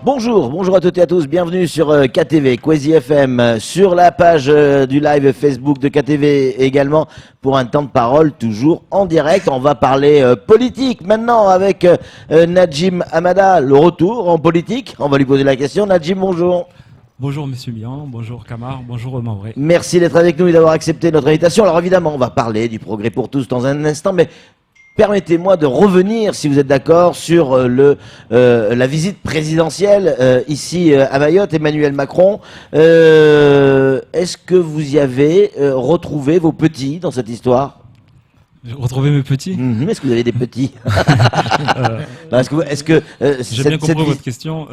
Bonjour à toutes et à tous, bienvenue sur KTV, Kwezi FM, sur la page du live Facebook de KTV également, pour un temps de parole toujours en direct. On va parler politique maintenant avec Nadjim Hamada, le retour en politique. On va lui poser la question. Nadjim, bonjour. Bonjour Monsieur Bian, bonjour Kamar, bonjour Mauré. Merci d'être avec nous et d'avoir accepté notre invitation. Alors évidemment, on va parler du progrès pour tous dans un instant, mais permettez-moi de revenir, si vous êtes d'accord, sur la visite présidentielle ici à Mayotte, Emmanuel Macron. Est-ce que vous y avez retrouvé vos petits dans cette histoire ? Retrouver mes petits. Est-ce que vous avez des petits? J'ai bien compris votre question.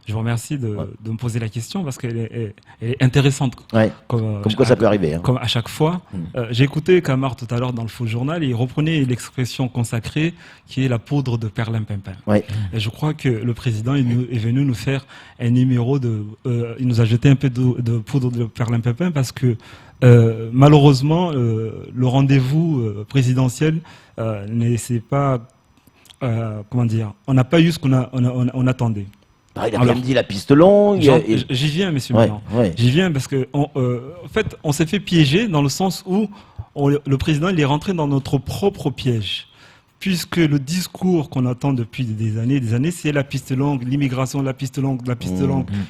Je vous remercie de me poser la question parce qu'elle est intéressante. Ouais. Comme quoi ça peut arriver. Hein. Comme à chaque fois. J'ai écouté Kamar tout à l'heure dans le faux journal et il reprenait l'expression consacrée qui est la poudre de perlimpinpin. Ouais. Et je crois que le président est venu nous faire un numéro il nous a jeté un peu de poudre de perlimpinpin parce que malheureusement, le rendez-vous présidentiel c'est pas comment dire, on n'a pas eu ce qu'on attendait. Il a même dit la piste longue. J'y viens, messieurs. Ouais. J'y viens parce que en fait, on s'est fait piéger dans le sens où le président il est rentré dans notre propre piège. Puisque le discours qu'on attend depuis des années, c'est la piste longue, l'immigration, la piste longue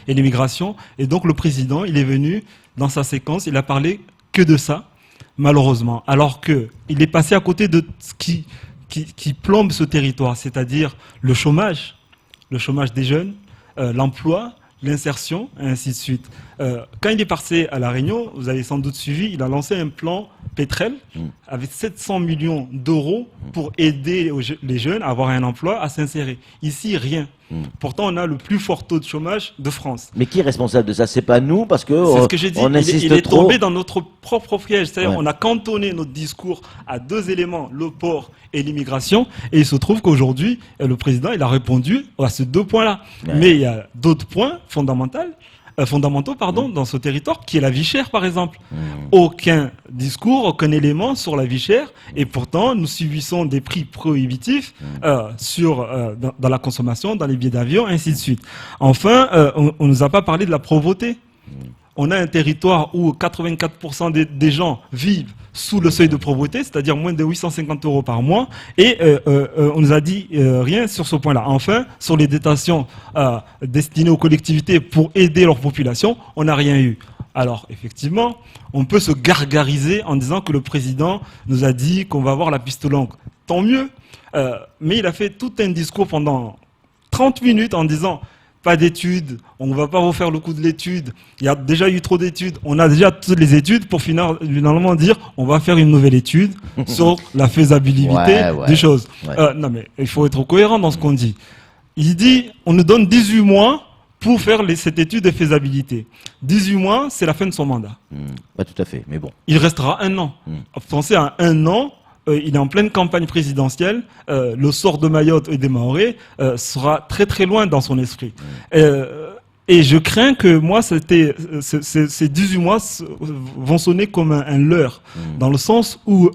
et l'immigration. Et donc le président, il est venu dans sa séquence, il a parlé que de ça, malheureusement. Alors que il est passé à côté de ce qui plombe ce territoire, c'est-à-dire le chômage des jeunes, l'emploi, l'insertion, et ainsi de suite. Quand il est passé à La Réunion, vous avez sans doute suivi, il a lancé un plan pétrole avec 700 millions d'euros pour aider les jeunes à avoir un emploi, à s'insérer. Ici, rien. Pourtant, on a le plus fort taux de chômage de France. Mais qui est responsable de ça? C'est pas nous, parce que c'est ce que j'ai dit. On insiste il est trop. tombé dans notre propre piège. C'est-à-dire, on a cantonné notre discours à deux éléments, le port et l'immigration. Et il se trouve qu'aujourd'hui, le président, il a répondu à ces deux points-là. Ouais. Mais il y a d'autres points fondamentaux, dans ce territoire, qui est la vie chère, par exemple. Aucun discours, aucun élément sur la vie chère, et pourtant, nous subissons des prix prohibitifs dans la consommation, dans les billets d'avion, ainsi de suite. Enfin, on nous a pas parlé de la pauvreté. On a un territoire où 84% des gens vivent sous le seuil de pauvreté, c'est-à-dire moins de 850 € par mois, et on nous a dit rien sur ce point-là. Enfin, sur les dotations destinées aux collectivités pour aider leur population, on n'a rien eu. Alors, effectivement, on peut se gargariser en disant que le président nous a dit qu'on va avoir la piste longue. Tant mieux, mais il a fait tout un discours pendant 30 minutes en disant... Pas d'études, on ne va pas refaire le coup de l'étude, il y a déjà eu trop d'études, on a déjà toutes les études pour finalement dire on va faire une nouvelle étude sur la faisabilité des choses. Non mais il faut être cohérent dans ce qu'on dit. Il dit on nous donne 18 mois pour faire cette étude de faisabilité. 18 mois, c'est la fin de son mandat. Pas tout à fait, mais bon. Il restera un an. Pensez à un an. Il est en pleine campagne présidentielle. Le sort de Mayotte et des Mahorais sera très très loin dans son esprit. Et je crains que moi, ces 18 mois vont sonner comme un leurre, dans le sens où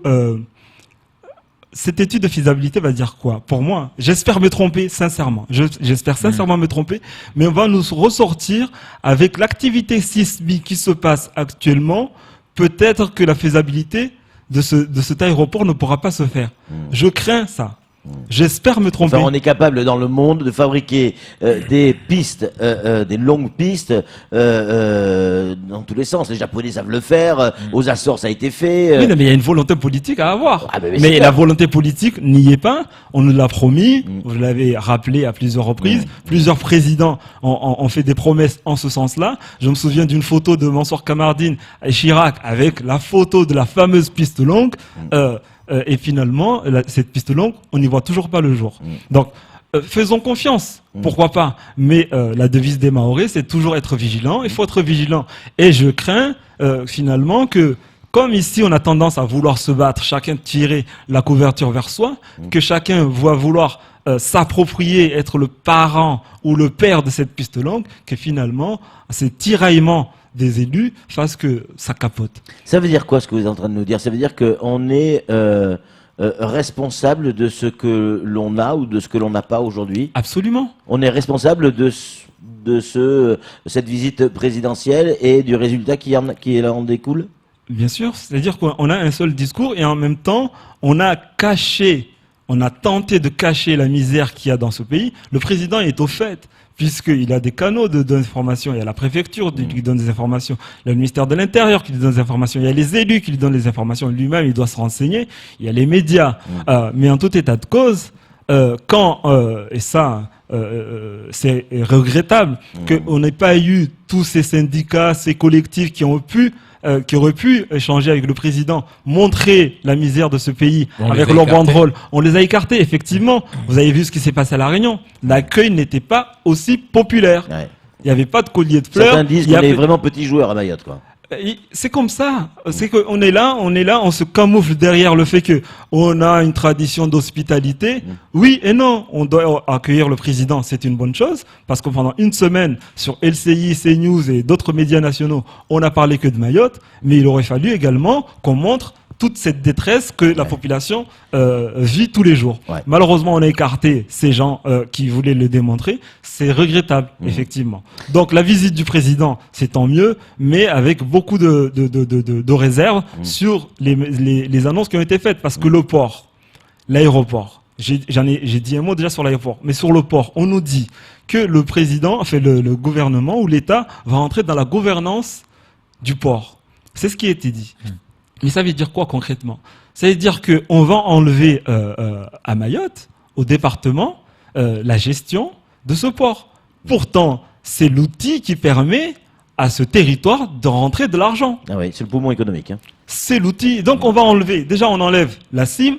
cette étude de faisabilité va dire quoi? Pour moi, j'espère me tromper sincèrement. J'espère sincèrement me tromper, mais on va nous ressortir avec l'activité sismique qui se passe actuellement. Peut-être que la faisabilité de cet aéroport ne pourra pas se faire. Je crains ça. J'espère me tromper. Enfin, on est capable dans le monde de fabriquer des pistes, des longues pistes dans tous les sens. Les Japonais savent le faire. Aux Açores, ça a été fait. Oui, mais il y a une volonté politique à avoir. Mais la volonté politique n'y est pas. On nous l'a promis. Vous l'avez rappelé à plusieurs reprises. Plusieurs présidents ont fait des promesses en ce sens-là. Je me souviens d'une photo de Mansour Kamardine et Chirac avec la photo de la fameuse piste longue. Et finalement, cette piste longue, on n'y voit toujours pas le jour. Donc, faisons confiance, pourquoi pas. Mais la devise des Mahorais, c'est toujours être vigilant. Il faut être vigilant. Et je crains finalement que, comme ici, on a tendance à vouloir se battre, chacun tirer la couverture vers soi, que chacun va vouloir s'approprier, être le parent ou le père de cette piste longue, que finalement, ces tiraillements des élus fassent que ça capote. Ça veut dire quoi ce que vous êtes en train de nous dire? Ça veut dire qu'on est responsable de ce que l'on a ou de ce que l'on n'a pas aujourd'hui? Absolument. On est responsable de cette visite présidentielle et du résultat qui en découle? Bien sûr, c'est-à-dire qu'on a un seul discours et en même temps, on a tenté de cacher la misère qu'il y a dans ce pays. Le président est au fait, puisqu'il a des canaux d'information. Il y a la préfecture qui lui donne des informations. Il y a le ministère de l'Intérieur qui lui donne des informations. Il y a les élus qui lui donnent des informations. Lui-même, il doit se renseigner. Il y a les médias. Mais en tout état de cause, et ça, c'est regrettable qu'on n'ait pas eu tous ces syndicats, ces collectifs qui auraient pu échanger avec le président, montrer la misère de ce pays avec leur banderole. On les a écartés, effectivement. Vous avez vu ce qui s'est passé à La Réunion. L'accueil n'était pas aussi populaire. Ouais. Il n'y avait pas de collier de fleurs. Certains disent qu'on est vraiment petits joueurs à Mayotte, quoi. C'est comme ça. C'est qu'on est là, on se camoufle derrière le fait que on a une tradition d'hospitalité. Oui et non. On doit accueillir le président, c'est une bonne chose, parce que pendant une semaine, sur LCI, CNews et d'autres médias nationaux, on n'a parlé que de Mayotte, mais il aurait fallu également qu'on montre toute cette détresse que la population vit tous les jours. Ouais. Malheureusement, on a écarté ces gens qui voulaient le démontrer. C'est regrettable, effectivement. Donc, la visite du président, c'est tant mieux, mais avec beaucoup de réserves sur les annonces qui ont été faites. Parce que le port, l'aéroport, j'ai dit un mot déjà sur l'aéroport, mais sur le port, on nous dit que le président, enfin le gouvernement ou l'État va entrer dans la gouvernance du port. C'est ce qui a été dit. Mais ça veut dire quoi concrètement? Ça veut dire qu'on va enlever à Mayotte, au département, la gestion de ce port. Pourtant, c'est l'outil qui permet à ce territoire de rentrer de l'argent. Ah oui, c'est le poumon économique. Hein. C'est l'outil. Donc on va enlever. Déjà, on enlève la CIM,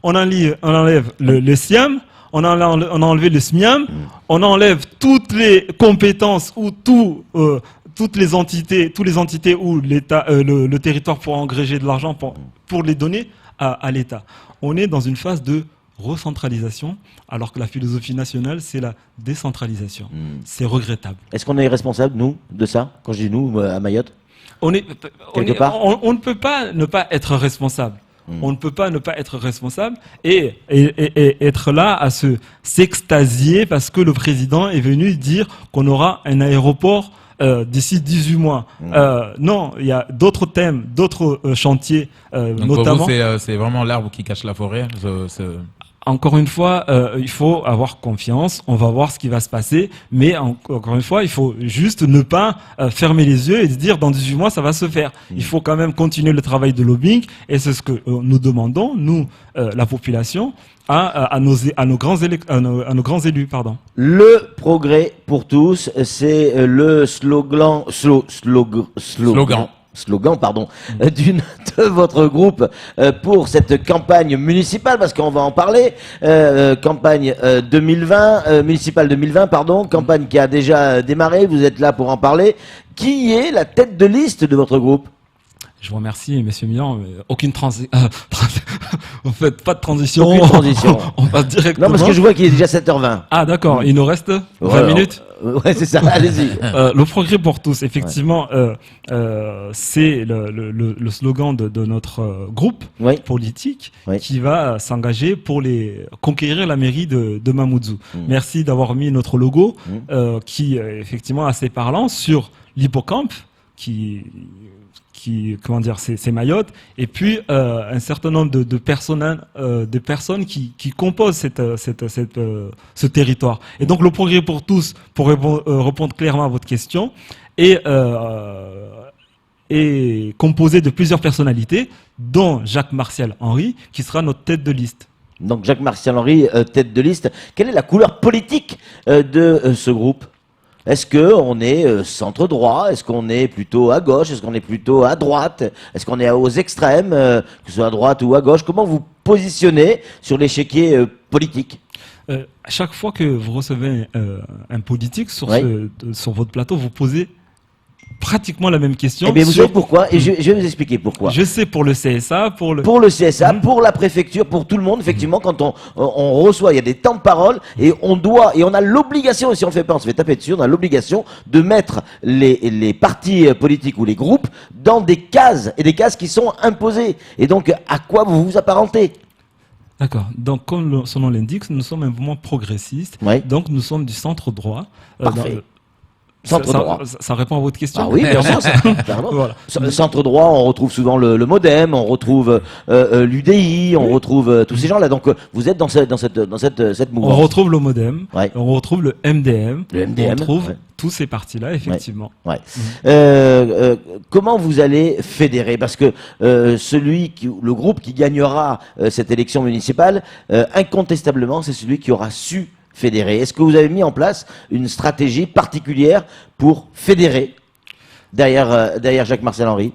on enlève le SIAM, on a enlevé le SMIAM, on enlève toutes les compétences ou toutes les entités où l'État, le territoire pourra engranger de l'argent pour les donner à l'État. On est dans une phase de recentralisation, alors que la philosophie nationale, c'est la décentralisation. C'est regrettable. Est-ce qu'on est responsable, nous, de ça? Quand je dis nous, à Mayotte? On ne peut pas ne pas être responsable. On ne peut pas ne pas être responsable et être là à s'extasier parce que le président est venu dire qu'on aura un aéroport d'ici 18 mois. Non, il y a d'autres thèmes, d'autres chantiers, donc notamment. Pour vous, c'est vraiment l'arbre qui cache la forêt. Encore une fois, il faut avoir confiance, on va voir ce qui va se passer, mais encore une fois, il faut juste ne pas fermer les yeux et se dire dans 18 mois ça va se faire. Il faut quand même continuer le travail de lobbying et c'est ce que nous demandons, nous, la population, à nos grands élus. Pardon. Le progrès pour tous, c'est le slogan de votre groupe pour cette campagne municipale, parce qu'on va en parler, campagne 2020, municipale 2020, pardon, campagne qui a déjà démarré, vous êtes là pour en parler. Qui est la tête de liste de votre groupe? Je vous remercie, Monsieur Milan. Aucune transition. Vous faites pas de transition. Aucune transition. On passe directement. Non, parce que je vois qu'il est déjà 7h20. Ah, d'accord. Il nous reste 20 minutes. Ouais, c'est ça. Allez-y. Le progrès pour tous, effectivement, c'est le slogan de notre groupe politique qui va s'engager pour conquérir la mairie de Mamoudzou. Merci d'avoir mis notre logo qui, effectivement, est assez parlant sur l'hippocampe comment dire, c'est Mayotte, et puis un certain nombre de personnes qui composent ce territoire. Et donc le progrès pour tous, pour répondre clairement à votre question, est composé de plusieurs personnalités, dont Jacques-Martial Henry, qui sera notre tête de liste. Donc Jacques-Martial Henry, tête de liste. Quelle est la couleur politique de ce groupe? Est-ce qu'on est centre-droit? Est-ce qu'on est plutôt à gauche? Est-ce qu'on est plutôt à droite? Est-ce qu'on est aux extrêmes, que ce soit à droite ou à gauche? Comment vous positionnez sur l'échiquier politique? À chaque fois que vous recevez un politique sur votre plateau, vous posez pratiquement la même question. Eh bien, vous savez pourquoi? Et je vais vous expliquer pourquoi. Je sais, pour le CSA, pour le CSA, pour la préfecture, pour tout le monde, effectivement, quand on reçoit, il y a des temps de parole, et on a l'obligation, et si on le fait pas, on se fait taper dessus, on a l'obligation de mettre les partis politiques ou les groupes dans des cases, et des cases qui sont imposées. Et donc, à quoi vous vous apparentez? D'accord. Donc, comme son nom l'indique, nous sommes un mouvement progressiste. Oui. Donc, nous sommes du centre droit. Parfait. Centre droit. Ça répond à votre question. Ah oui, bien sûr. Pardon. Voilà. Centre droit, on retrouve souvent le MoDem, on retrouve l'UDI, on retrouve tous ces gens-là. Donc vous êtes dans cette On mouvance. retrouve le MoDem, Ouais. on retrouve le MDM, Le MDM, on retrouve ouais. tous ces partis-là, effectivement. Ouais. Comment vous allez fédérer? Parce que le groupe qui gagnera cette élection municipale, incontestablement, c'est celui qui aura su fédérer. Est-ce que vous avez mis en place une stratégie particulière pour fédérer derrière Jacques-Marcel Henry?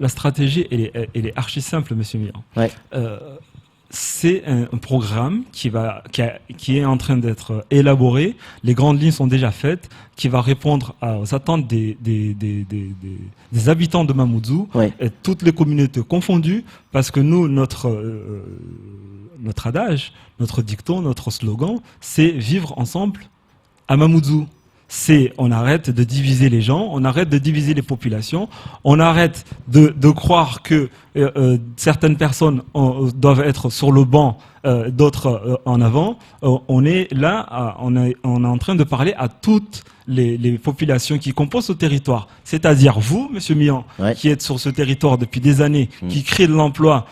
La stratégie, elle est archi simple, monsieur Milan. Ouais. C'est un programme qui est en train d'être élaboré. Les grandes lignes sont déjà faites, qui va répondre aux attentes des habitants de Mamoudzou, Ouais. et toutes les communautés confondues, parce que nous, notre adage, notre dicton, notre slogan, c'est vivre ensemble à Mamoudzou. On arrête de diviser les gens, on arrête de diviser les populations, on arrête de croire que certaines personnes doivent être sur le banc, d'autres en avant. On est là, on est en train de parler à toutes les populations qui composent ce territoire. C'est-à-dire vous, monsieur Mian, Ouais. qui êtes sur ce territoire depuis des années, qui crée de l'emploi,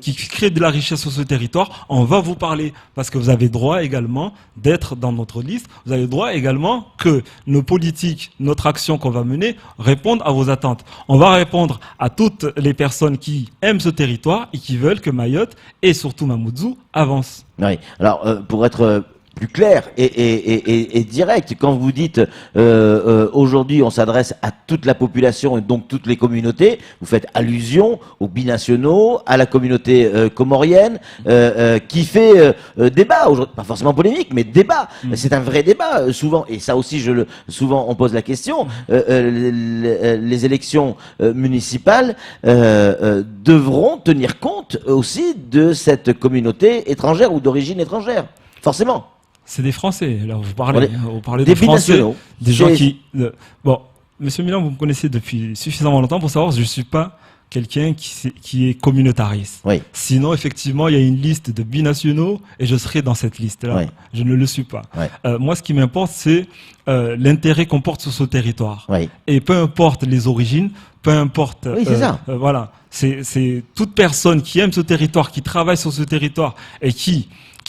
qui crée de la richesse sur ce territoire, on va vous parler parce que vous avez droit également d'être dans notre liste. Vous avez droit également que nos politiques, notre action qu'on va mener répondent à vos attentes. On va répondre à toutes les personnes qui aiment ce territoire et qui veulent que Mayotte et surtout Mamoudzou avancent. Oui. Alors, pour être plus clair et direct, quand vous dites aujourd'hui on s'adresse à toute la population et donc toutes les communautés, vous faites allusion aux binationaux, à la communauté comorienne qui fait débat aujourd'hui, pas forcément polémique, mais débat. C'est un vrai débat souvent, et ça aussi souvent on pose la question. Les élections municipales devront tenir compte aussi de cette communauté étrangère ou d'origine étrangère, forcément. C'est des Français, là vous parlez Des de Français, binationaux. des gens C'est- qui... Bon, monsieur Milan, vous me connaissez depuis suffisamment longtemps pour savoir que je ne suis pas quelqu'un qui est communautariste. Oui. Sinon, effectivement, il y a une liste de binationaux et je serai dans cette liste-là. Oui. Je ne le suis pas. Ouais. Moi, ce qui m'importe, c'est l'intérêt qu'on porte sur ce territoire. Oui. Et peu importe les origines, peu importe... Oui, c'est ça. Voilà. C'est toute personne qui aime ce territoire, qui travaille sur ce territoire et qui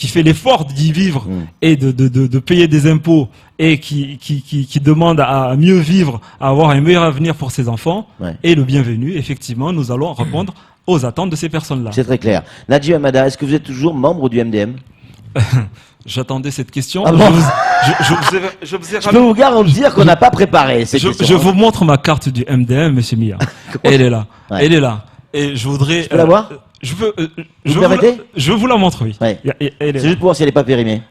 fait l'effort d'y vivre et de payer des impôts et qui demande à mieux vivre, à avoir un meilleur avenir pour ses enfants, Ouais. et le bienvenu. Effectivement, nous allons répondre aux attentes de ces personnes-là. C'est très clair. Nadji Amada, est-ce que vous êtes toujours membre du MDM? J'attendais cette question. Ah bon Je vous ai Je peux vous garantir qu'on n'a pas préparé ces je questions. vous montre ma carte du MDM, monsieur Mia. Elle est là. Ouais. Elle est là. Et je voudrais... Je peux la voir Je peux... Vous permettez je vous la montre, oui. Ouais. Elle est C'est là. juste pour voir si elle n'est pas périmée.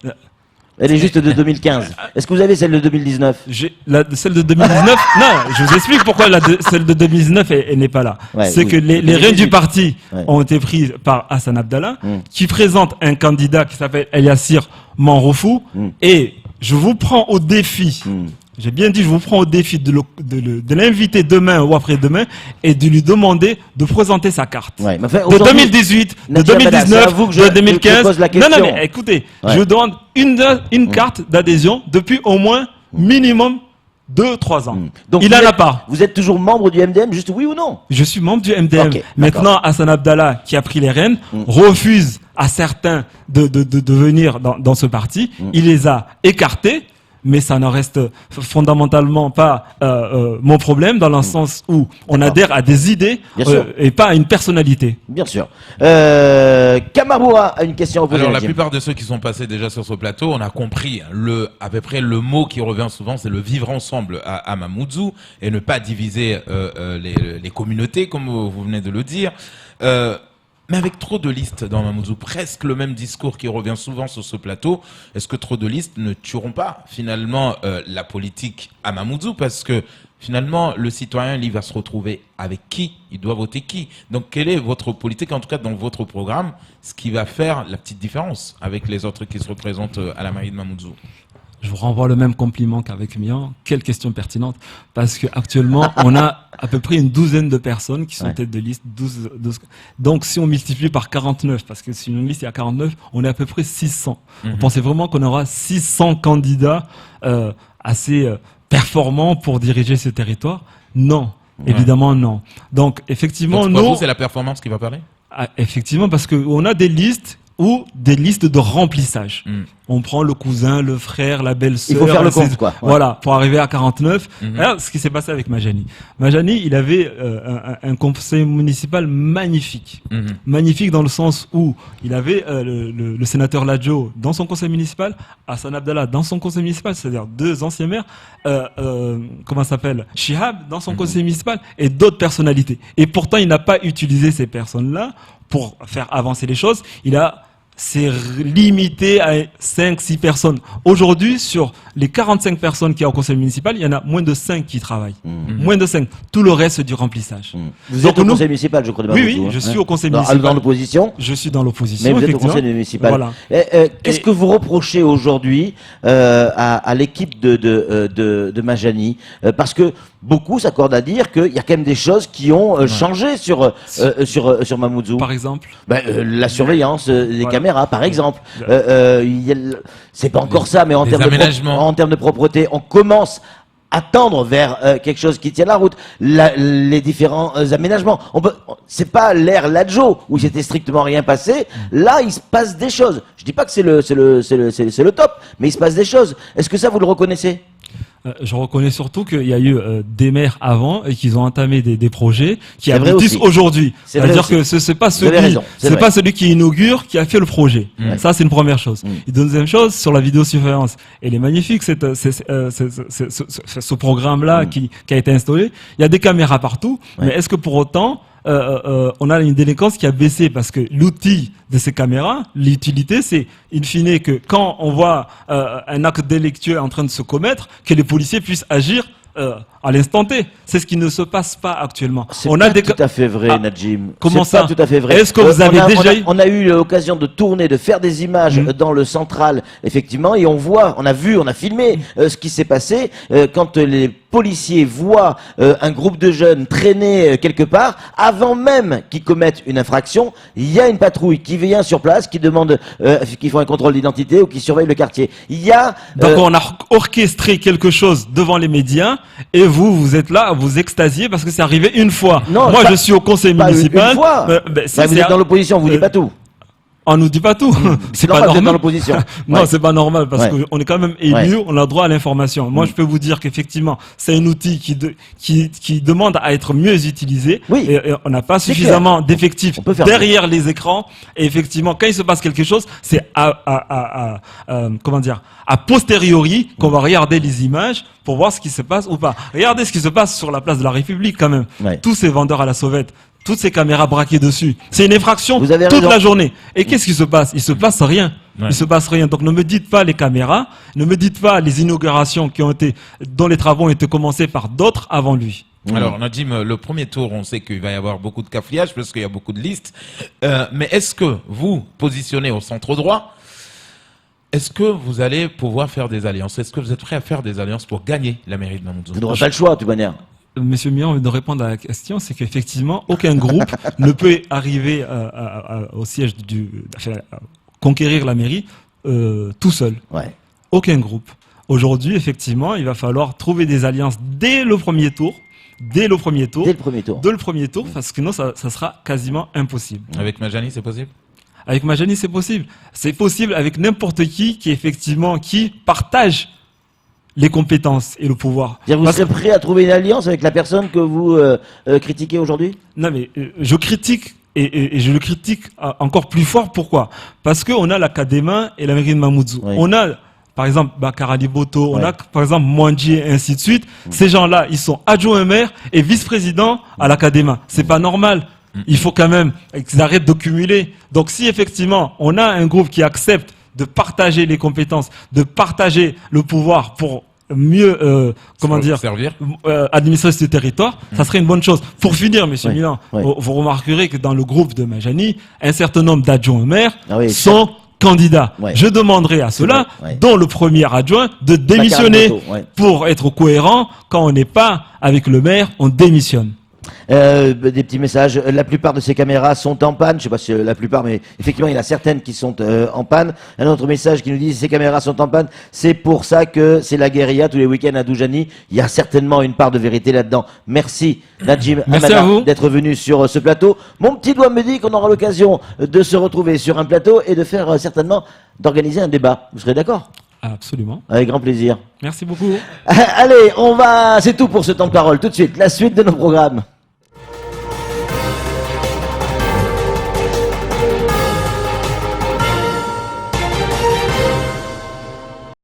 Elle est juste de 2015. Est-ce que vous avez celle de 2019? Celle de 2019, non, je vous explique pourquoi celle de 2019 elle n'est pas là. Ouais, c'est oui. que les Mais rênes du vite. parti Ouais. ont été prises par Hassan Abdallah, qui présente un candidat qui s'appelle Eliassir Manroufou, et je vous prends au défi. J'ai bien dit, je vous prends au défi de l'inviter demain ou après-demain et de lui demander de présenter sa carte. Ouais, mais enfin, De aujourd'hui, 2018, de Nadia Amada, c'est à 2019, vous que de je 2015. pose la Non, non, question. mais écoutez, Ouais. je vous demande une carte d'adhésion depuis au moins minimum 2-3 ans. Donc Il vous n'en a êtes- pas. Vous êtes toujours membre du MDM, juste oui ou non? Je suis membre du MDM. Ok, Maintenant, Hassan Abdallah, qui a pris les rênes, refuse à certains de venir dans ce parti. Il les a écartés. Mais ça ne reste fondamentalement pas mon problème, dans le sens où on D'accord. adhère à des idées Bien sûr. et pas à une personnalité. Bien sûr. Kamaroura a une question à poser. Alors, à la Jim. plupart de ceux qui sont passés déjà sur ce plateau, on a compris à peu près le mot qui revient souvent, c'est le vivre ensemble à Mamoudzou et ne pas diviser les communautés, comme vous venez de le dire. Mais avec trop de listes dans Mamoudzou, presque le même discours qui revient souvent sur ce plateau, est-ce que trop de listes ne tueront pas finalement la politique à Mamoudzou? Parce que finalement, le citoyen, il va se retrouver avec qui? Il doit voter qui? Donc, quelle est votre politique, en tout cas dans votre programme, ce qui va faire la petite différence avec les autres qui se représentent à la mairie de Mamoudzou? Je vous renvoie le même compliment qu'avec Mian. Quelle question pertinente. Parce que actuellement, on a à peu près une douzaine de personnes qui sont tête de liste. 12. Donc, si on multiplie par 49, parce que si une liste est à 49, on est à peu près 600. Vous pensez vraiment qu'on aura 600 candidats assez performants pour diriger ce territoire? Non. Évidemment, non. Donc, effectivement, donc, c'est la performance qui va parler? Effectivement, parce qu'on a des listes ou des listes de remplissage. On prend le cousin, le frère, la belle-sœur. Il faut faire le compte, quoi. Voilà, pour arriver à 49. Alors, ce qui s'est passé avec Majani. Majani, il avait un conseil municipal magnifique. Magnifique dans le sens où il avait le sénateur Ladjo dans son conseil municipal, Hassan Abdallah dans son conseil municipal, c'est-à-dire deux anciens maires, comment ça s'appelle, Shihab dans son conseil municipal et d'autres personnalités. Et pourtant, il n'a pas utilisé ces personnes-là pour faire avancer les choses. C'est limité à 5-6 personnes. Aujourd'hui, sur les 45 personnes qui y a au conseil municipal, il y en a moins de 5 qui travaillent. Moins de 5. Tout le reste, c'est du remplissage. Vous êtes au conseil municipal, je crois. Oui, je suis au conseil municipal. Dans l'opposition? Je suis dans l'opposition. Mais vous êtes au conseil municipal. Voilà. Qu'est-ce que vous reprochez aujourd'hui à l'équipe de Majani? Parce que beaucoup s'accordent à dire qu'il y a quand même des choses qui ont changé sur Mamoudzou. Par exemple? La surveillance des caméras, par exemple. C'est pas encore ça, mais en termes de propreté, on commence à tendre vers quelque chose qui tient la route. Les différents aménagements. C'est pas l'ère Ladjo où il s'était strictement rien passé. Là, il se passe des choses. Je dis pas que c'est le top, mais il se passe des choses. Est-ce que ça, vous le reconnaissez? Je reconnais surtout qu'il y a eu des maires avant et qu'ils ont entamé des projets qui aboutissent aujourd'hui. C'est-à-dire que c'est pas celui qui inaugure qui a fait le projet. Ça, c'est une première chose. Et deuxième chose, sur la vidéosurveillance, elle est magnifique, ce programme-là qui a été installé. Il y a des caméras partout, mais est-ce que pour autant, on a une délinquance qui a baissé parce que l'outil de ces caméras, l'utilité, c'est in fine que quand on voit un acte délictueux en train de se commettre, que les policiers puissent agir à l'instant T. C'est ce qui ne se passe pas actuellement. C'est pas tout à fait vrai, Nadjim. Comment ça? Pas tout à fait vrai. Est-ce que vous avez on a eu l'occasion de tourner, de faire des images dans le central, effectivement, et on a filmé ce qui s'est passé quand les policiers voient un groupe de jeunes traîner quelque part, avant même qu'ils commettent une infraction, il y a une patrouille qui vient sur place, qui demande qu'ils font un contrôle d'identité ou qui surveille le quartier. Donc on a orchestré quelque chose devant les médias et vous êtes là, vous extasiez parce que c'est arrivé une fois. Non, moi, je suis au conseil municipal. Une fois. Vous êtes dans l'opposition, vous ne dites pas tout. On nous dit pas tout. C'est pas normal. Dans l'opposition. Non, c'est pas normal parce qu'on est quand même élu, on a droit à l'information. Moi, je peux vous dire qu'effectivement, c'est un outil qui demande à être mieux utilisé. Oui. Et on n'a pas suffisamment d'effectifs derrière les écrans. Et effectivement, quand il se passe quelque chose, c'est a posteriori qu'on va regarder les images pour voir ce qui se passe ou pas. Regardez ce qui se passe sur la place de la République quand même. Tous ces vendeurs à la sauvette. Toutes ces caméras braquées dessus. C'est une infraction toute la journée. Et qu'est-ce qui se passe? Il se passe rien. Il se passe rien. Donc ne me dites pas les caméras, ne me dites pas les inaugurations dont les travaux ont été commencés par d'autres avant lui. Alors, Nadjim, le premier tour, on sait qu'il va y avoir beaucoup de cafouillage parce qu'il y a beaucoup de listes. Mais est-ce que vous, positionnez au centre droit, est-ce que vous allez pouvoir faire des alliances? Est-ce que vous êtes prêt à faire des alliances pour gagner la mairie de Mamoudzou? Vous n'aurez pas le choix, de toute manière. Monsieur Mian, de répondre à la question, c'est qu'effectivement, aucun groupe ne peut arriver au siège conquérir la mairie tout seul. Aucun groupe. Aujourd'hui, effectivement, il va falloir trouver des alliances dès le premier tour. Dès le premier tour, parce que sinon, ça sera quasiment impossible. Avec Majani, c'est possible? Avec Majani, c'est possible. C'est possible avec n'importe qui partage les compétences et le pouvoir. Vous serez prêt à trouver une alliance avec la personne que vous critiquez aujourd'hui? Non, mais je critique et je le critique encore plus fort. Pourquoi? Parce qu'on a la Kadema et la mairie de Mamoudzou. On a, par exemple, Bakar Boto, on a, par exemple, Mwandji et ainsi de suite. Ces gens-là, ils sont adjoints maire et vice-présidents à la Kadema. C'est pas normal. Il faut quand même qu'ils arrêtent de cumuler. Donc, si effectivement, on a un groupe qui accepte de partager les compétences, de partager le pouvoir pour mieux administrer ce territoire, ça serait une bonne chose. Pour finir, monsieur Milan, vous remarquerez que dans le groupe de Majani, un certain nombre d'adjoints maires sont candidat, Ouais. je demanderai à ceux-là, vrai, ouais. dont le premier adjoint, de démissionner. Moto, ouais. Pour être cohérent, quand on n'est pas avec le maire, on démissionne. Des petits messages. La plupart de ces caméras sont en panne. Je sais pas si la plupart, mais effectivement, il y en a certaines qui sont en panne. Un autre message qui nous dit ces caméras sont en panne. C'est pour ça que c'est la guérilla tous les week-ends à Doujani. Il y a certainement une part de vérité là-dedans. Merci, Najim Merci Hamada, à vous. d'être venu sur ce plateau. Mon petit doigt me dit qu'on aura l'occasion de se retrouver sur un plateau et de faire certainement d'organiser un débat. Vous serez d'accord? Absolument. Avec grand plaisir. Merci beaucoup. Allez, c'est tout pour ce temps de parole. Tout de suite, la suite de nos programmes.